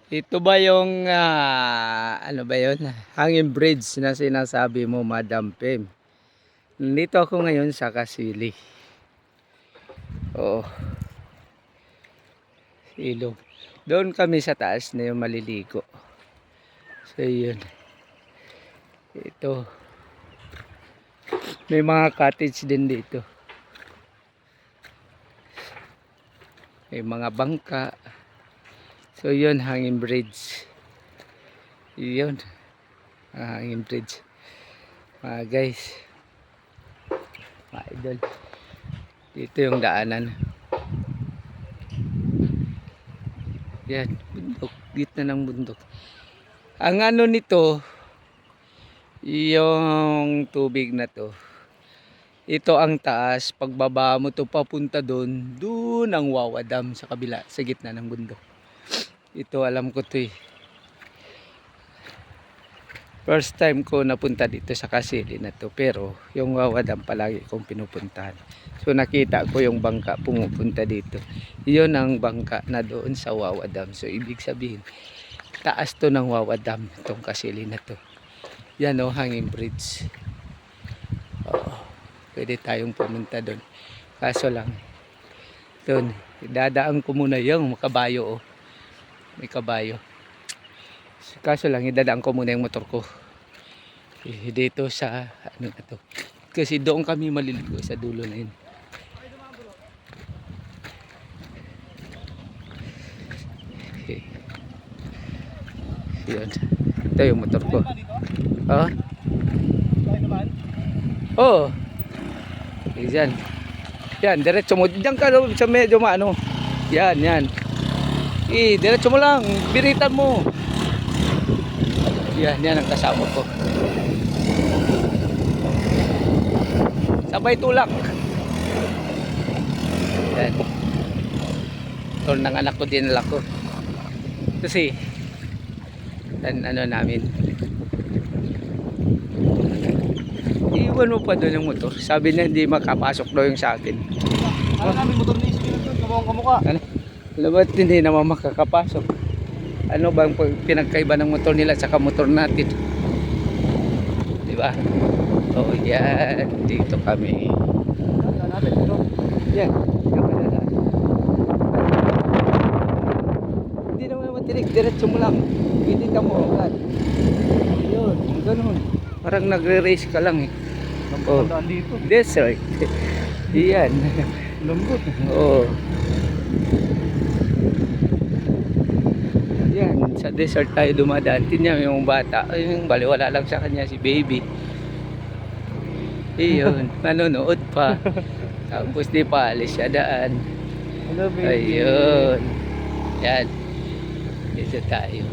Ito ba yung ano ba yun? Hanging bridge na sinasabi mo, Madam Pem. Nandito ako ngayon sa Kasili. Oo, ilog. Doon kami sa taas na yung maliligo. So yun. Ito. May mga cottage din dito. May mga bangka. So yun, hanging bridge. Yun. Hanging bridge. Mga guys. Mga idol. Dito yung daanan. Yan, bundok. Dito ng bundok. Ang ano nito, yung tubig na to. Ito ang taas. Pagbaba mo to papunta doon. Doon ang Wawa Dam sa kabila. Sa gitna ng bundok. Ito alam ko to eh. First time ko napunta dito sa Kasili na to. Pero yung Wawa Dam palagi kong pinupuntahan. So nakita ko yung bangka pumupunta dito. Yun ang bangka na doon sa Wawa Dam. So ibig sabihin, taas to ng Wawa Dam itong Kasili na to. Yan o, hanging bridge. Oo, pwede tayong pumunta doon. Kaso lang, doon, dadaan ko muna yung kabayo o. May kabayo. Kaso lang, idadaan ko muna yung motor ko. Dito sa, ano na to. Kasi doon kami maliligo sa dulo na yun. Okay. Yun. Ito yung motor ko. Oh. Oo. Yan. Yan, diretso mo. Diyan ka sa medyo maano. Yan, yan. Diretso mo lang. Biritan mo. Yan, yan ang kasama ko. Sabay tulak. Yan. Ito ng anak ko, dinala ko. Kasi, ano namin. Iwan mo pa doon yung motor. Sabi niya hindi makapasok daw yung sa akin. Ano namin motor ni Isidro doon? Kamukha kamukha. Ano? Alam mo, hindi naman makakapasok. Ano bang pinagkaiba ng motor nila sa motor natin? Di ba? Oh, yan. Dito kami. Yan. Hindi naman matinig. Diretso mo lang. Hindi ka mo agad. Yun. Ganun. Parang nagre-race ka lang eh. Oh. Dito. Desert. Yan. Lambot. Oo. Yan, sa desert tayo dumadaan. Tingnan yung bata. Ay, yung baliwala lang sa kanya si baby. Iyon, manonood pa. Tapos di pa alis siya daan. Hello baby. Ayun. Yan. Dito tayo.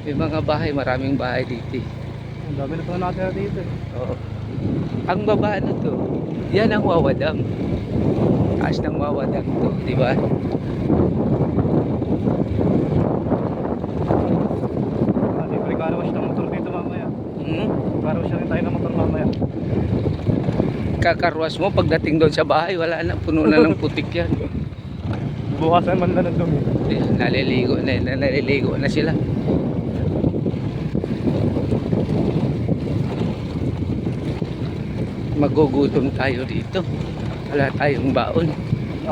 May mga bahay, maraming bahay dito. Ang dami na pa natin dito. Oo. Ang baba na to, yan ang Wawa Dam. Taas ng Wawa Dam to, di ba? Karawas ng motor dito mamaya. Karawas rin tayo ng motor mamaya. Kakarwas mo pagdating doon sa bahay, wala na, puno na ng putik yan. Bukasan man na ng dumi. Naliligo na sila. Magugutom tayo dito. Wala tayong baon.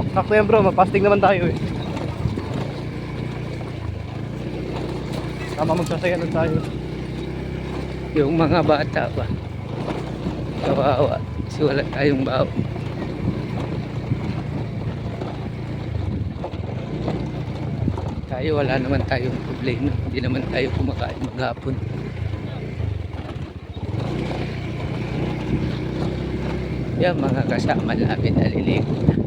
Sakto yan bro, mapasting naman tayo eh. Tama, magsasaya na tayo. Yung mga bata ba, kawawa kasi wala tayong baon. Tayo wala naman tayong problema. Hindi naman tayo kumakain maghapon. Yan mga kasama namin naliligo na.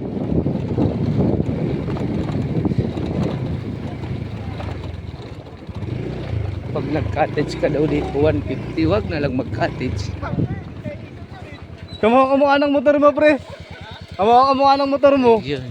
Pag nag-cottage ka daw dito 150, wag na lang mag-cottage. Kamukha ng motor mo pre. Kamukha ng motor mo. Yun.